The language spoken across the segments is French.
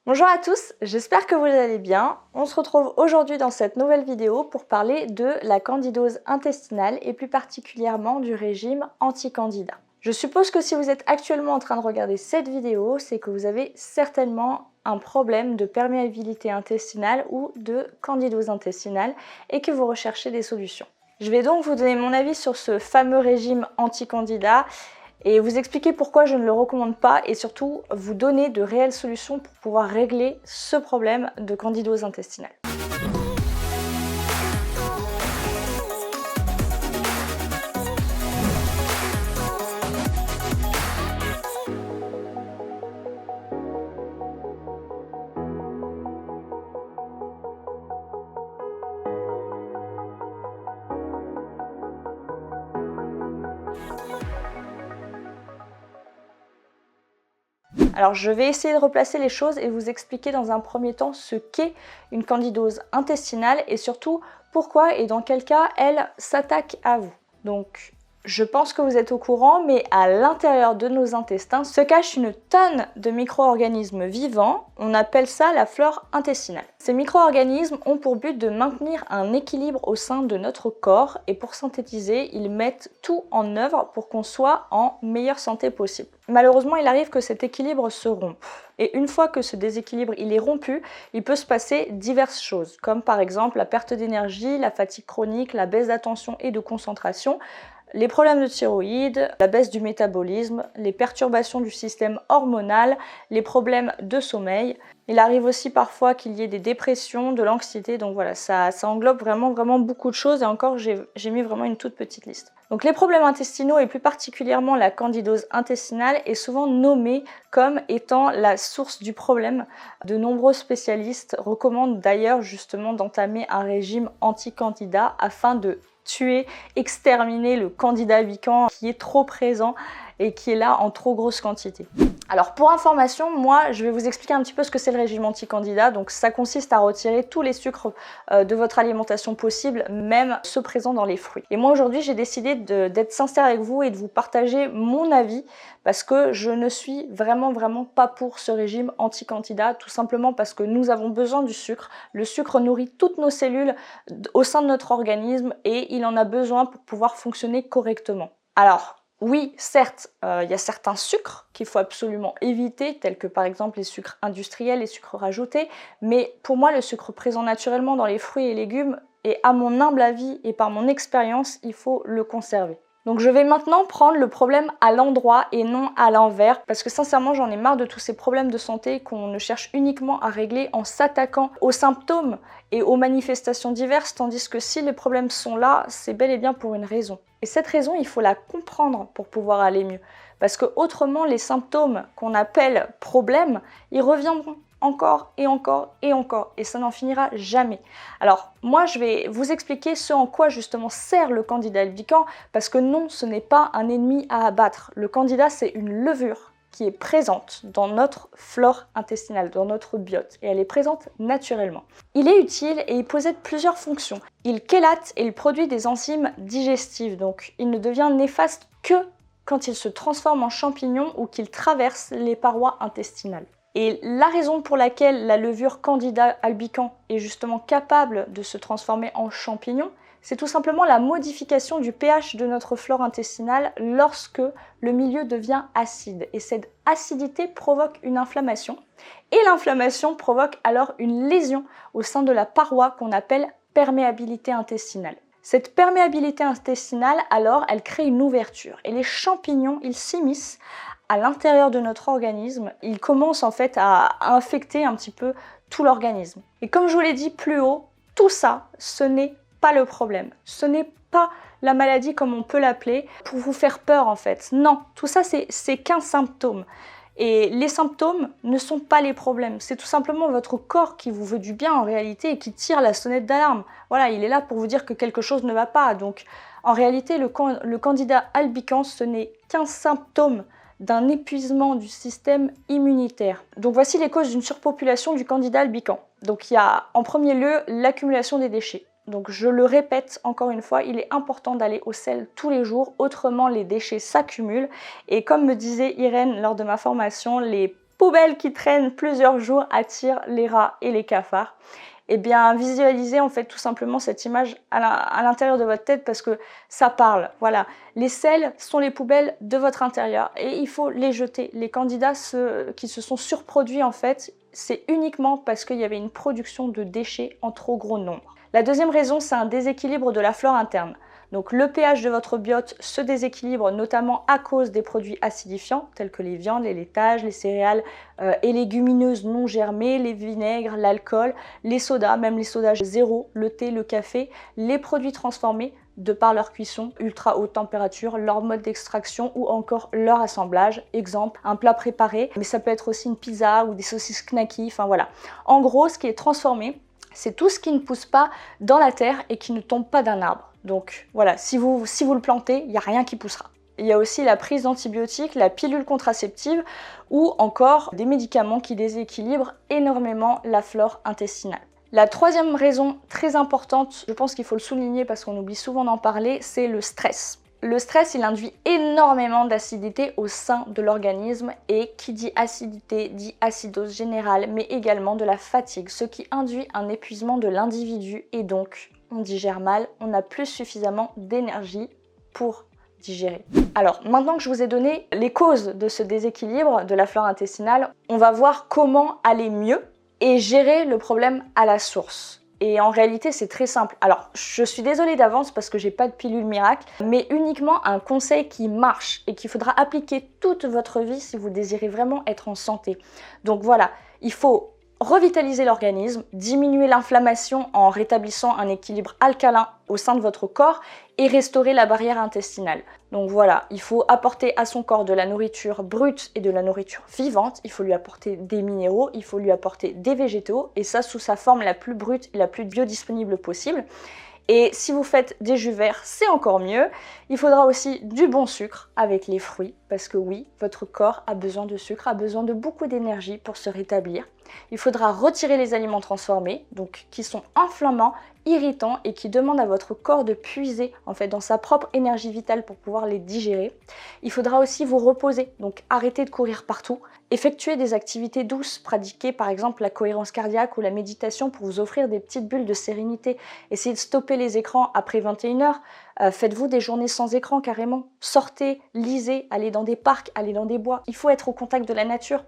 Bonjour à tous, j'espère que vous allez bien. On se retrouve aujourd'hui dans cette nouvelle vidéo pour parler de la candidose intestinale et plus particulièrement du régime anti-candida. Je suppose que si vous êtes actuellement en train de regarder cette vidéo, c'est que vous avez certainement un problème de perméabilité intestinale ou de candidose intestinale et que vous recherchez des solutions. Je vais donc vous donner mon avis sur ce fameux régime anti-candida et vous expliquer pourquoi je ne le recommande pas et surtout vous donner de réelles solutions pour pouvoir régler ce problème de candidose intestinale. Alors je vais essayer de replacer les choses et vous expliquer dans un premier temps ce qu'est une candidose intestinale et surtout pourquoi et dans quel cas elle s'attaque à vous. Donc je pense que vous êtes au courant, mais à l'intérieur de nos intestins se cache une tonne de micro-organismes vivants, on appelle ça la flore intestinale. Ces micro-organismes ont pour but de maintenir un équilibre au sein de notre corps et pour synthétiser, ils mettent tout en œuvre pour qu'on soit en meilleure santé possible. Malheureusement, il arrive que cet équilibre se rompe. Et une fois que ce déséquilibre il est rompu, il peut se passer diverses choses, comme par exemple la perte d'énergie, la fatigue chronique, la baisse d'attention et de concentration, les problèmes de thyroïde, la baisse du métabolisme, les perturbations du système hormonal, les problèmes de sommeil. Il arrive aussi parfois qu'il y ait des dépressions, de l'anxiété, donc voilà, ça englobe vraiment beaucoup de choses et encore j'ai mis vraiment une toute petite liste. Donc les problèmes intestinaux et plus particulièrement la candidose intestinale est souvent nommée comme étant la source du problème. De nombreux spécialistes recommandent d'ailleurs justement d'entamer un régime anti-candida afin de tuer, exterminer le candida albicans qui est trop présent et qui est là en trop grosse quantité. Alors pour information, moi je vais vous expliquer un petit peu ce que c'est le régime anti-candida. Donc ça consiste à retirer tous les sucres de votre alimentation possible, même ceux présents dans les fruits. Et moi aujourd'hui j'ai décidé d'être sincère avec vous et de vous partager mon avis parce que je ne suis vraiment pas pour ce régime anti-candida, tout simplement parce que nous avons besoin du sucre. Le sucre nourrit toutes nos cellules au sein de notre organisme et il en a besoin pour pouvoir fonctionner correctement. Alors, oui, certes, il y a certains sucres qu'il faut absolument éviter, tels que par exemple les sucres industriels, les sucres rajoutés, mais pour moi, le sucre présent naturellement dans les fruits et légumes, et à mon humble avis et par mon expérience, il faut le conserver. Donc je vais maintenant prendre le problème à l'endroit et non à l'envers, parce que sincèrement j'en ai marre de tous ces problèmes de santé qu'on ne cherche uniquement à régler en s'attaquant aux symptômes et aux manifestations diverses, tandis que si les problèmes sont là, c'est bel et bien pour une raison. Et cette raison, il faut la comprendre pour pouvoir aller mieux, parce que autrement les symptômes qu'on appelle problèmes, ils reviendront encore et encore et encore, et ça n'en finira jamais. Alors moi je vais vous expliquer ce en quoi justement sert le candida albicans, parce que non, ce n'est pas un ennemi à abattre. Le candida c'est une levure qui est présente dans notre flore intestinale, dans notre biote, et elle est présente naturellement. Il est utile et il possède plusieurs fonctions. Il chélate et il produit des enzymes digestives, donc il ne devient néfaste que quand il se transforme en champignon ou qu'il traverse les parois intestinales. Et la raison pour laquelle la levure candida albicans est justement capable de se transformer en champignon, c'est tout simplement la modification du pH de notre flore intestinale lorsque le milieu devient acide. Et cette acidité provoque une inflammation. Et l'inflammation provoque alors une lésion au sein de la paroi qu'on appelle perméabilité intestinale. Cette perméabilité intestinale, alors, elle crée une ouverture. Et les champignons, ils s'immiscent à l'intérieur de notre organisme, il commence en fait à infecter un petit peu tout l'organisme. Et comme je vous l'ai dit plus haut, tout ça, ce n'est pas le problème. Ce n'est pas la maladie comme on peut l'appeler pour vous faire peur en fait. Non, tout ça c'est qu'un symptôme. Et les symptômes ne sont pas les problèmes. C'est tout simplement votre corps qui vous veut du bien en réalité et qui tire la sonnette d'alarme. Voilà, il est là pour vous dire que quelque chose ne va pas. Donc en réalité, le candida albicans, ce n'est qu'un symptôme d'un épuisement du système immunitaire. Donc voici les causes d'une surpopulation du candida albicans. Donc il y a en premier lieu l'accumulation des déchets. Donc je le répète encore une fois, il est important d'aller au sel tous les jours, autrement les déchets s'accumulent. Et comme me disait Irène lors de ma formation, les poubelle qui traîne plusieurs jours attire les rats et les cafards. Eh bien, visualisez en fait tout simplement cette image à l'intérieur de votre tête parce que ça parle. Voilà, les selles sont les poubelles de votre intérieur et il faut les jeter. Les candidats qui se sont surproduits en fait, c'est uniquement parce qu'il y avait une production de déchets en trop gros nombre. La deuxième raison, c'est un déséquilibre de la flore interne. Donc le pH de votre biote se déséquilibre notamment à cause des produits acidifiants tels que les viandes, les laitages, les céréales et légumineuses non germées, les vinaigres, l'alcool, les sodas, même les sodas zéro, le thé, le café, les produits transformés de par leur cuisson, ultra haute température, leur mode d'extraction ou encore leur assemblage. Exemple, un plat préparé, mais ça peut être aussi une pizza ou des saucisses knacky, enfin voilà. En gros, ce qui est transformé, c'est tout ce qui ne pousse pas dans la terre et qui ne tombe pas d'un arbre. Donc voilà, si vous le plantez, il n'y a rien qui poussera. Il y a aussi la prise d'antibiotiques, la pilule contraceptive ou encore des médicaments qui déséquilibrent énormément la flore intestinale. La troisième raison très importante, je pense qu'il faut le souligner parce qu'on oublie souvent d'en parler, c'est le stress. Le stress, il induit énormément d'acidité au sein de l'organisme et qui dit acidité dit acidose générale, mais également de la fatigue, ce qui induit un épuisement de l'individu et donc on digère mal, on n'a plus suffisamment d'énergie pour digérer. Alors maintenant que je vous ai donné les causes de ce déséquilibre de la flore intestinale, on va voir comment aller mieux et gérer le problème à la source. Et en réalité, c'est très simple. Alors, je suis désolée d'avance parce que j'ai pas de pilule miracle, mais uniquement un conseil qui marche et qu'il faudra appliquer toute votre vie si vous désirez vraiment être en santé. Donc voilà, il faut revitaliser l'organisme, diminuer l'inflammation en rétablissant un équilibre alcalin au sein de votre corps et restaurer la barrière intestinale. Donc voilà, il faut apporter à son corps de la nourriture brute et de la nourriture vivante, il faut lui apporter des minéraux, il faut lui apporter des végétaux et ça sous sa forme la plus brute et la plus biodisponible possible. Et si vous faites des jus verts, c'est encore mieux. Il faudra aussi du bon sucre avec les fruits, parce que oui, votre corps a besoin de sucre, a besoin de beaucoup d'énergie pour se rétablir. Il faudra retirer les aliments transformés, donc qui sont inflammants, irritants et qui demandent à votre corps de puiser en fait dans sa propre énergie vitale pour pouvoir les digérer. Il faudra aussi vous reposer, donc arrêter de courir partout, effectuer des activités douces, pratiquer par exemple la cohérence cardiaque ou la méditation pour vous offrir des petites bulles de sérénité. Essayez de stopper les écrans après 21h, faites-vous des journées sans écran carrément, sortez, lisez, allez dans des parcs, allez dans des bois, il faut être au contact de la nature.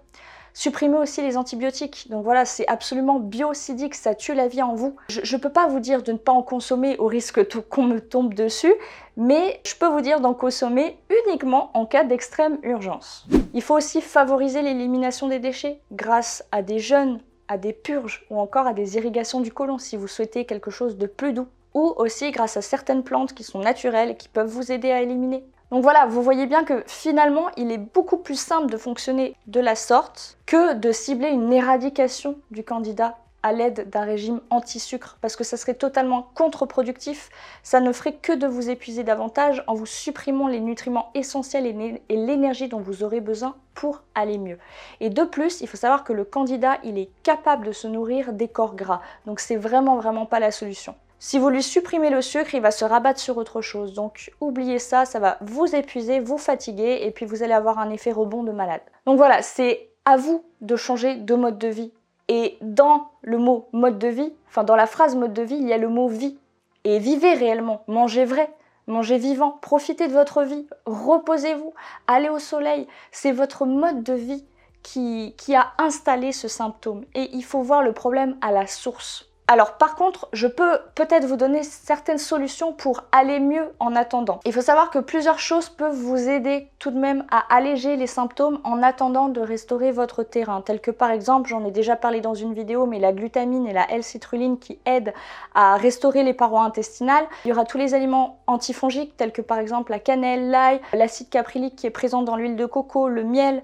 Supprimez aussi les antibiotiques, donc voilà, c'est absolument biocidique, ça tue la vie en vous. Je ne peux pas vous dire de ne pas en consommer au risque qu'on me tombe dessus, mais je peux vous dire d'en consommer uniquement en cas d'extrême urgence. Il faut aussi favoriser l'élimination des déchets grâce à des jeûnes, à des purges ou encore à des irrigations du côlon si vous souhaitez quelque chose de plus doux. Ou aussi grâce à certaines plantes qui sont naturelles et qui peuvent vous aider à éliminer. Donc voilà, vous voyez bien que finalement, il est beaucoup plus simple de fonctionner de la sorte que de cibler une éradication du candidat à l'aide d'un régime anti-sucre parce que ça serait totalement contre-productif, ça ne ferait que de vous épuiser davantage en vous supprimant les nutriments essentiels et l'énergie dont vous aurez besoin pour aller mieux. Et de plus, il faut savoir que le candidat, il est capable de se nourrir des corps gras, donc c'est vraiment pas la solution. Si vous lui supprimez le sucre, il va se rabattre sur autre chose. Donc oubliez ça, ça va vous épuiser, vous fatiguer et puis vous allez avoir un effet rebond de malade. Donc voilà, c'est à vous de changer de mode de vie. Et dans le mot mode de vie, enfin dans la phrase mode de vie, il y a le mot vie. Et vivez réellement, mangez vrai, mangez vivant, profitez de votre vie, reposez-vous, allez au soleil. C'est votre mode de vie qui a installé ce symptôme. Et il faut voir le problème à la source. Alors par contre, je peux peut-être vous donner certaines solutions pour aller mieux en attendant. Il faut savoir que plusieurs choses peuvent vous aider tout de même à alléger les symptômes en attendant de restaurer votre terrain. Tels que par exemple, j'en ai déjà parlé dans une vidéo, mais la glutamine et la L-citrulline qui aident à restaurer les parois intestinales. Il y aura tous les aliments antifongiques tels que par exemple la cannelle, l'ail, l'acide caprylique qui est présent dans l'huile de coco, le miel.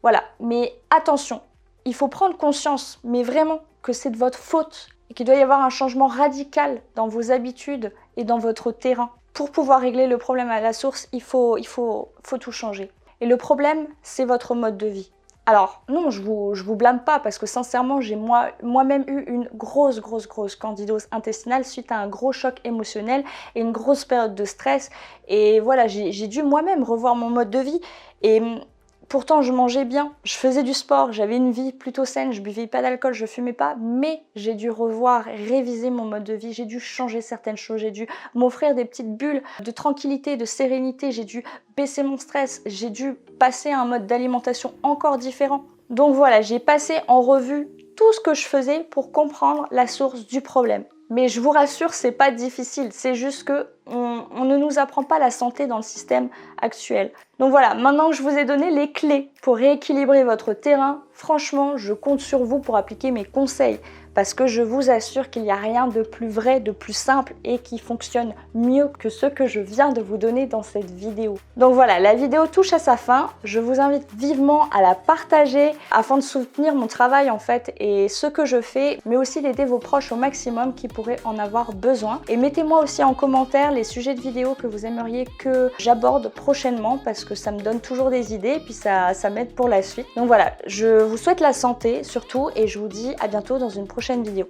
Voilà, mais attention, il faut prendre conscience, mais vraiment, que c'est de votre faute. Et qu'il doit y avoir un changement radical dans vos habitudes et dans votre terrain. Pour pouvoir régler le problème à la source, il faut tout changer. Et le problème, c'est votre mode de vie. Alors non, je vous blâme pas parce que sincèrement, j'ai moi-même eu une grosse candidose intestinale suite à un gros choc émotionnel et une grosse période de stress. Et voilà, j'ai dû moi-même revoir mon mode de vie. Et Pourtant, je mangeais bien, je faisais du sport, j'avais une vie plutôt saine, je buvais pas d'alcool, je fumais pas, mais j'ai dû revoir, réviser mon mode de vie, j'ai dû changer certaines choses, j'ai dû m'offrir des petites bulles de tranquillité, de sérénité, j'ai dû baisser mon stress, j'ai dû passer à un mode d'alimentation encore différent. Donc voilà, j'ai passé en revue tout ce que je faisais pour comprendre la source du problème. Mais je vous rassure, c'est pas difficile, c'est juste que on ne nous apprend pas la santé dans le système actuel. Donc voilà, maintenant que je vous ai donné les clés pour rééquilibrer votre terrain, franchement, je compte sur vous pour appliquer mes conseils parce que je vous assure qu'il n'y a rien de plus vrai, de plus simple et qui fonctionne mieux que ce que je viens de vous donner dans cette vidéo. Donc voilà, la vidéo touche à sa fin. Je vous invite vivement à la partager afin de soutenir mon travail en fait et ce que je fais, mais aussi d'aider vos proches au maximum qui pourraient en avoir besoin. Et mettez-moi aussi en commentaire les sujets de vidéos que vous aimeriez que j'aborde prochainement parce que ça me donne toujours des idées et puis ça m'aide pour la suite. Donc voilà, je vous souhaite la santé surtout et je vous dis à bientôt dans une prochaine vidéo.